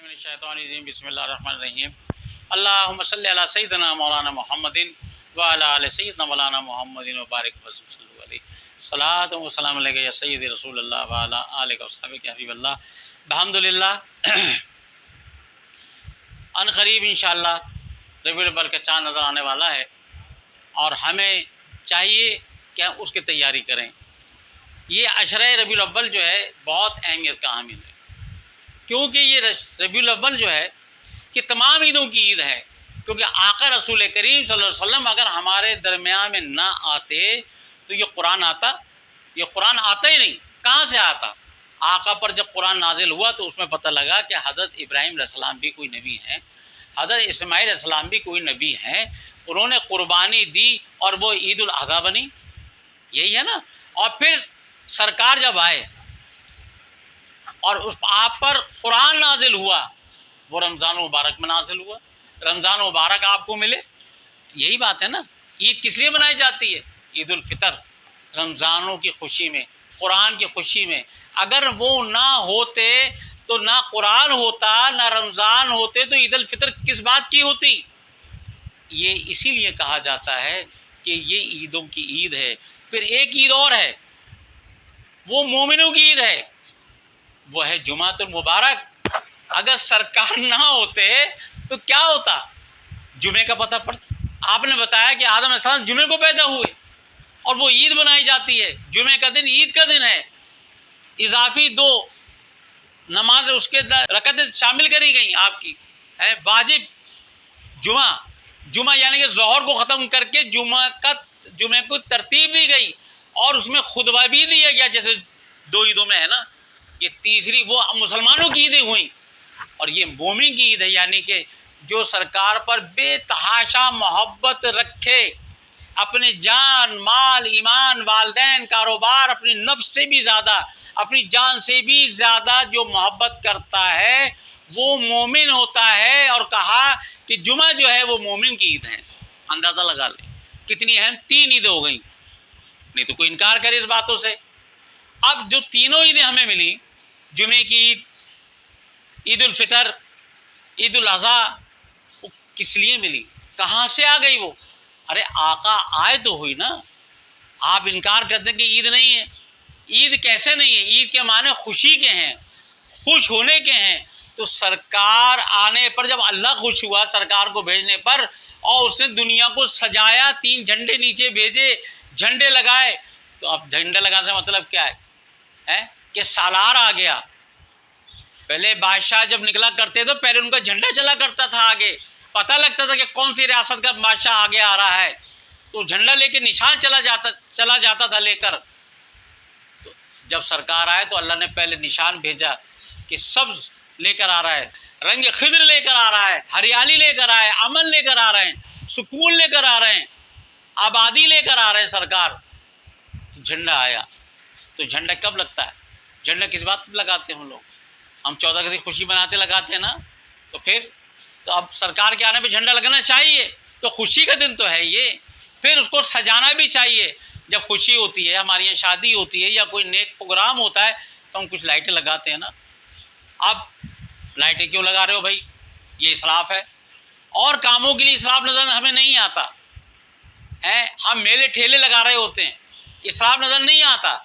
من الشیطان الرجیم بسم اللہ الرحمن الرحیم اللہم صلی علی سیدنا مولانا محمد وعلی آل سیدنا مولانا محمد وبارک وسلم علیہ صلاۃ و سلام علیک یا سید رسول اللہ وعلی آلہ وصحبہ یا حبیب اللہ الحمدللہ۔ ان قریب انشاءاللہ ربیع الاول کا چاند نظر آنے والا ہے اور ہمیں چاہیے کہ ہم اس کی تیاری کریں۔ یہ عشرہ ربیع الاول جو ہے بہت اہمیت کا حامل ہے، کیونکہ یہ ربیع الاول جو ہے کہ تمام عیدوں کی عید ہے، کیونکہ آقا رسول کریم صلی اللہ علیہ وسلم اگر ہمارے درمیان میں نہ آتے تو یہ قرآن آتا ہی نہیں۔ کہاں سے آتا؟ آقا پر جب قرآن نازل ہوا تو اس میں پتہ لگا کہ حضرت ابراہیم علیہ السلام بھی کوئی نبی ہیں، حضرت اسماعیل علیہ السلام بھی کوئی نبی ہیں، انہوں نے قربانی دی اور وہ عید الاضحیٰ بنی، یہی ہے نا۔ اور پھر سرکار جب آئے اور اس آپ پر قرآن نازل ہوا، وہ رمضان مبارک میں نازل ہوا، رمضان مبارک آپ کو ملے، یہی بات ہے نا۔ عید کس لیے منائی جاتی ہے؟ عید الفطر، رمضانوں کی خوشی میں، قرآن کی خوشی میں۔ اگر وہ نہ ہوتے تو نہ قرآن ہوتا نہ رمضان ہوتے تو عید الفطر کس بات کی ہوتی؟ یہ اسی لیے کہا جاتا ہے کہ یہ عیدوں کی عید ہے۔ پھر ایک عید اور ہے، وہ مومنوں کی عید ہے، وہ ہے جمعۃ المبارک۔ اگر سرکار نہ ہوتے تو کیا ہوتا؟ جمعے کا پتہ پڑتا۔ آپ نے بتایا کہ آدم علیہ السلام جمعے کو پیدا ہوئے اور وہ عید منائی جاتی ہے، جمعے کا دن عید کا دن ہے۔ اضافی 2 نماز اس کے رکعتیں شامل کری گئیں آپ کی، ہے واجب جمعہ یعنی کہ ظہر کو ختم کر کے جمعے کو ترتیب دی گئی اور اس میں خطبہ بھی دیا گیا، جیسے 2 عیدوں میں ہے نا۔ یہ تیسری وہ مسلمانوں کی عیدیں ہوئیں اور یہ مومن کی عید ہے، یعنی کہ جو سرکار پر بے تحاشا محبت رکھے، اپنے جان مال ایمان والدین کاروبار اپنی نفس سے بھی زیادہ اپنی جان سے بھی زیادہ جو محبت کرتا ہے وہ مومن ہوتا ہے۔ اور کہا کہ جمعہ جو ہے وہ مومن کی عید ہے۔ اندازہ لگا لیں کتنی اہم 3 عیدیں ہو گئیں، نہیں تو کوئی انکار کرے اس باتوں سے۔ اب جو تینوں عیدیں ہمیں ملی، جمعے کی عید، عید الفطر، عید الاضحیٰ، وہ کس لیے ملی؟ کہاں سے آ گئی وہ؟ ارے آقا آئے تو ہوئی نا۔ آپ انکار کرتے ہیں کہ عید نہیں ہے۔ عید کیسے نہیں ہے؟ عید کے معنی خوشی کے ہیں، خوش ہونے کے ہیں۔ تو سرکار آنے پر جب اللہ خوش ہوا سرکار کو بھیجنے پر اور اس نے دنیا کو سجایا، 3 جھنڈے نیچے بھیجے، جھنڈے لگائے، تو اب جھنڈے لگانے سے مطلب کیا ہے کہ سالار آ گیا۔ پہلے بادشاہ جب نکلا کرتے تو پہلے ان کا جھنڈا چلا کرتا تھا آگے، پتہ لگتا تھا کہ کون سی ریاست کا بادشاہ آگے آ رہا ہے، تو جھنڈا لے کے نشان چلا جاتا تھا لے کر۔ تو جب سرکار آئے تو اللہ نے پہلے نشان بھیجا کہ سبز لے کر آ رہا ہے، رنگ خضر لے کر آ رہا ہے، ہریالی لے کر آئے، امن لے کر آ رہے ہیں، سکون لے کر آ رہے ہیں، آبادی لے کر آ رہے ہیں سرکار۔ تو جھنڈا آیا۔ تو جھنڈا کب لگتا ہے؟ جھنڈا کس بات پہ لگاتے ہیں ہم لوگ؟ ہم 14 کی خوشی مناتے لگاتے ہیں نا۔ تو پھر تو اب سرکار کے آنے پہ جھنڈا لگنا چاہیے، تو خوشی کا دن تو ہے یہ۔ پھر اس کو سجانا بھی چاہیے۔ جب خوشی ہوتی ہے، ہمارے یہاں شادی ہوتی ہے یا کوئی نیک پروگرام ہوتا ہے تو ہم کچھ لائٹیں لگاتے ہیں نا۔ اب لائٹیں کیوں لگا رہے ہو بھائی؟ یہ اسراف ہے۔ اور کاموں کے لیے اسراف نظر ہمیں نہیں آتا، ہم میلے ٹھیلے لگا رہے ہوتے ہیں، اسراف نظر نہیں آتا۔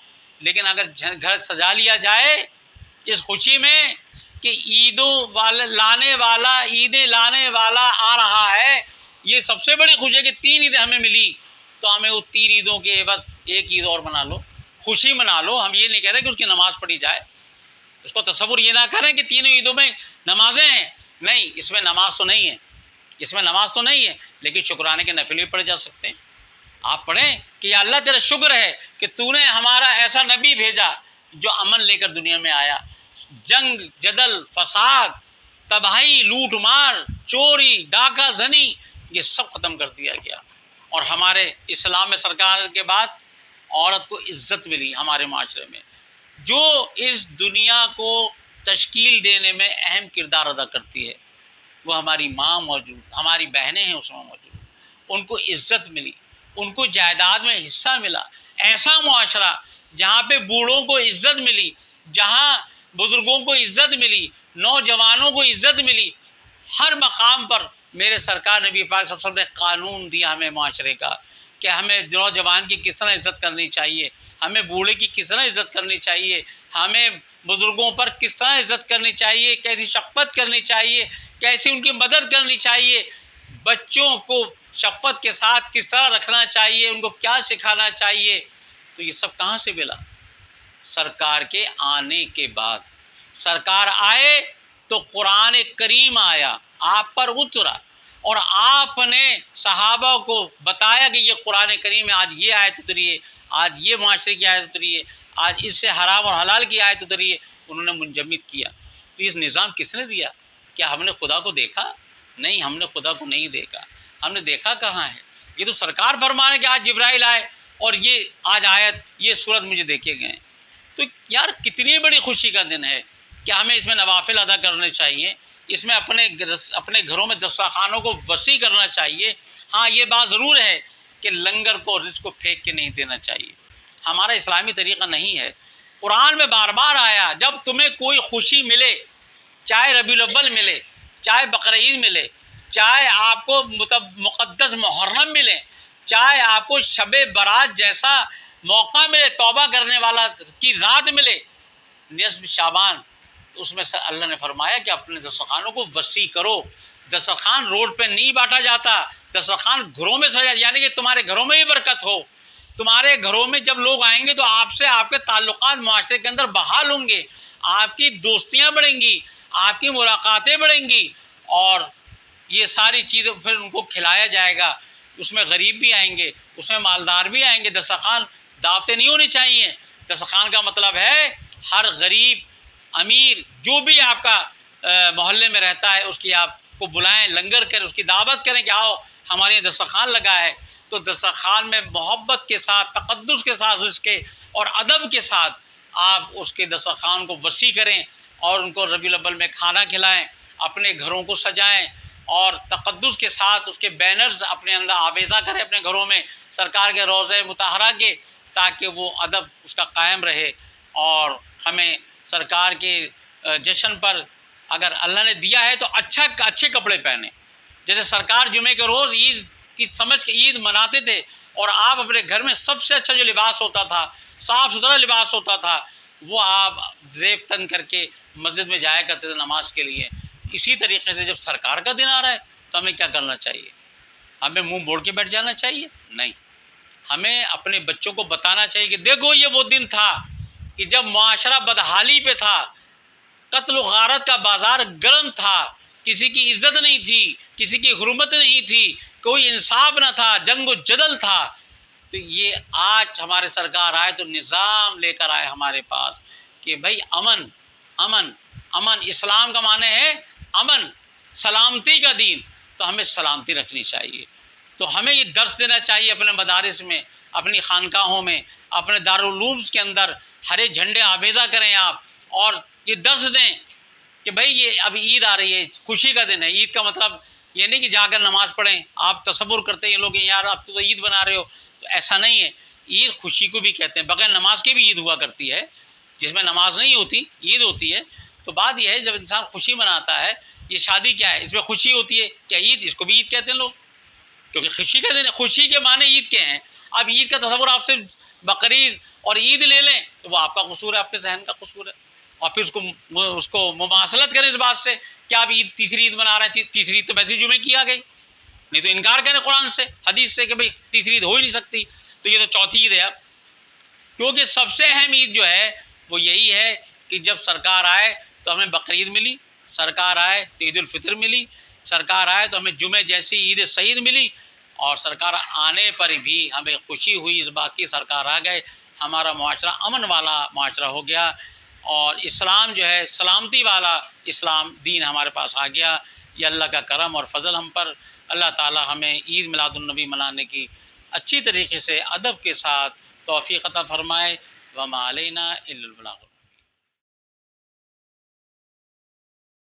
لیکن اگر گھر سجا لیا جائے اس خوشی میں کہ عیدیں لانے والا آ رہا ہے، یہ سب سے بڑی خوشی ہے کہ 3 عیدیں ہمیں ملی، تو ہمیں وہ 3 عیدوں کے بس ایک عید اور بنا لو، خوشی منا لو۔ ہم یہ نہیں کہہ رہے کہ اس کی نماز پڑھی جائے، اس کو تصور یہ نہ کریں کہ 3 عیدوں میں نمازیں ہیں، نہیں، اس میں نماز تو نہیں ہے، لیکن شکرانے کے نفل بھی پڑھے جا سکتے ہیں۔ آپ پڑھیں کہ یا اللہ تیرا شکر ہے کہ تو نے ہمارا ایسا نبی بھیجا جو امن لے کر دنیا میں آیا، جنگ جدل فساد تباہی لوٹ مار چوری ڈاکہ زنی یہ سب ختم کر دیا گیا، اور ہمارے اسلام میں سرکار کے بعد عورت کو عزت ملی ہمارے معاشرے میں، جو اس دنیا کو تشکیل دینے میں اہم کردار ادا کرتی ہے۔ وہ ہماری ماں موجود، ہماری بہنیں ہیں اس میں موجود، ان کو عزت ملی، ان کو جائیداد میں حصہ ملا۔ ایسا معاشرہ جہاں پہ بوڑھوں کو عزت ملی، جہاں بزرگوں کو عزت ملی، نوجوانوں کو عزت ملی ہر مقام پر. میرے سرکار نبی پاک صلی اللہ علیہ وسلم نے قانون دیا ہمیں معاشرے کا کہ ہمیں نوجوان کی کس طرح عزت کرنی چاہیے, ہمیں بوڑھے کی کس طرح عزت کرنی چاہیے, ہمیں بزرگوں پر کس طرح عزت کرنی چاہیے, کیسی شفقت کرنی چاہیے, کیسی ان کی مدد کرنی چاہیے, بچوں کو شفقت کے ساتھ کس طرح رکھنا چاہیے, ان کو کیا سکھانا چاہیے. تو یہ سب کہاں سے ملا؟ سرکار کے آنے کے بعد. سرکار آئے تو قرآن کریم آیا, آپ پر اترا, اور آپ نے صحابہ کو بتایا کہ یہ قرآن کریم ہے, آج یہ آیت اتری ہے, آج یہ معاشرے کی آیت اتری ہے, آج اس سے حرام اور حلال کی آیت اتری ہے. انہوں نے منجمد کیا. تو اس نظام کس نے دیا؟ کیا ہم نے خدا کو دیکھا؟ نہیں, ہم نے خدا کو نہیں دیکھا. ہم نے دیکھا کہاں ہے؟ یہ تو سرکار فرمانے کہ آج جبرائیل آئے اور یہ آج آیت یہ صورت مجھے دیکھے گئے. تو یار کتنی بڑی خوشی کا دن ہے کہ ہمیں اس میں نوافل ادا کرنے چاہیے, اس میں اپنے گھروں میں دسترخوانوں کو وسیع کرنا چاہیے. ہاں یہ بات ضرور ہے کہ لنگر کو رزق کو پھینک کے نہیں دینا چاہیے, ہمارا اسلامی طریقہ نہیں ہے. قرآن میں بار بار آیا جب تمہیں کوئی خوشی ملے, چاہے ربیع الاول ملے, چاہے بقرعید ملے, چاہے آپ کو مقدس محرم ملے, چاہے آپ کو شب برات جیسا موقع ملے, توبہ کرنے والا کی رات ملے, نصف شعبان, تو اس میں سے اللہ نے فرمایا کہ اپنے دسترخوانوں کو وسیع کرو. دسترخوان روڈ پہ نہیں بانٹا جاتا, دسترخوان گھروں میں سجا, یعنی کہ تمہارے گھروں میں ہی برکت ہو. تمہارے گھروں میں جب لوگ آئیں گے تو آپ سے آپ کے تعلقات معاشرے کے اندر بحال ہوں گے, آپ کی دوستیاں بڑھیں گی, آپ کی ملاقاتیں بڑھیں گی, اور یہ ساری چیزیں پھر ان کو کھلایا جائے گا. اس میں غریب بھی آئیں گے, اس میں مالدار بھی آئیں گے. دسترخوان دعوتیں نہیں ہونی چاہیے. دسترخوان کا مطلب ہے ہر غریب امیر جو بھی آپ کا محلے میں رہتا ہے اس کی آپ کو بلائیں, لنگر کریں, اس کی دعوت کریں کہ آؤ ہمارے یہاں دسترخوان لگا ہے. تو دسترخوان میں محبت کے ساتھ, تقدس کے ساتھ, رزق کے اور ادب کے ساتھ آپ اس کے دسترخوان کو وسیع کریں اور ان کو ربیع الاول میں کھانا کھلائیں, اپنے گھروں کو سجائیں اور تقدس کے ساتھ اس کے بینرز اپنے اندر آویزہ کریں اپنے گھروں میں سرکار کے روضہ مطہرہ کے, تاکہ وہ ادب اس کا قائم رہے. اور ہمیں سرکار کے جشن پر اگر اللہ نے دیا ہے تو اچھے کپڑے پہنیں. جیسے سرکار جمعے کے روز عید کی سمجھ کے عید مناتے تھے, اور آپ اپنے گھر میں سب سے اچھا جو لباس ہوتا تھا, صاف ستھرا لباس ہوتا تھا, وہ آپ زیب تن کر کے مسجد میں جایا کرتے تھے نماز کے لیے. اسی طریقے سے جب سرکار کا دن آ رہا ہے تو ہمیں کیا کرنا چاہیے؟ ہمیں منہ موڑ کے بیٹھ جانا چاہیے؟ نہیں, ہمیں اپنے بچوں کو بتانا چاہیے کہ دیکھو یہ وہ دن تھا کہ جب معاشرہ بدحالی پہ تھا, قتل و غارت کا بازار گرم تھا, کسی کی عزت نہیں تھی, کسی کی حرمت نہیں تھی, کوئی انصاف نہ تھا, جنگ و جدل تھا. تو یہ آج ہمارے سرکار آئے تو نظام لے کر آئے ہمارے پاس کہ بھائی امن امن امن. اسلام کا معنی ہے امن, سلامتی کا دین, تو ہمیں سلامتی رکھنی چاہیے. تو ہمیں یہ درس دینا چاہیے اپنے مدارس میں, اپنی خانقاہوں میں, اپنے دارالعلوم کے اندر ہرے جھنڈے آویزہ کریں آپ, اور یہ درس دیں کہ بھائی یہ اب عید آ رہی ہے, خوشی کا دن ہے. عید کا مطلب یہ نہیں کہ جا کر نماز پڑھیں. آپ تصور کرتے ہیں لوگ یار اب تو عید بنا رہے ہو, تو ایسا نہیں ہے. عید خوشی کو بھی کہتے ہیں, بغیر نماز کے بھی عید ہوا کرتی ہے, جس میں نماز نہیں ہوتی عید ہوتی ہے. تو بات یہ ہے جب انسان خوشی مناتا ہے, یہ شادی کیا ہے, اس میں خوشی ہوتی ہے, کیا عید, اس کو بھی عید کہتے ہیں لوگ, کیونکہ خوشی کا دن ہے. خوشی کے معنی عید کے ہیں. اب عید کا تصور آپ سے بقرعید اور عید لے لیں تو وہ آپ کا قصور ہے, آپ کے ذہن کا قصور ہے. اور پھر اس کو مماثلت کریں اس بات سے کہ آپ عید تیسری عید منا رہے ہیں. تیسری عید تو ویسے جمعے کی آ گئی, نہیں تو انکار کریں قرآن سے حدیث سے کہ بھئی تیسری عید ہو ہی نہیں سکتی, تو یہ تو چوتھی عید ہے. اب کیونکہ سب سے اہم عید جو ہے وہ یہی ہے کہ جب سرکار آئے تو ہمیں بقرعید ملی, سرکار آئے تو عید الفطر ملی, سرکار آئے تو ہمیں جمعہ جیسی عید سعید ملی, اور سرکار آنے پر بھی ہمیں خوشی ہوئی اس بات کی سرکار آ گئے, ہمارا معاشرہ امن والا معاشرہ ہو گیا, اور اسلام جو ہے سلامتی والا اسلام دین ہمارے پاس آ گیا. یہ اللہ کا کرم اور فضل ہم پر. اللہ تعالی ہمیں عید میلاد النبی منانے کی اچھی طریقے سے ادب کے ساتھ توفیق عطا فرمائے. وما علینا الا البلاغ.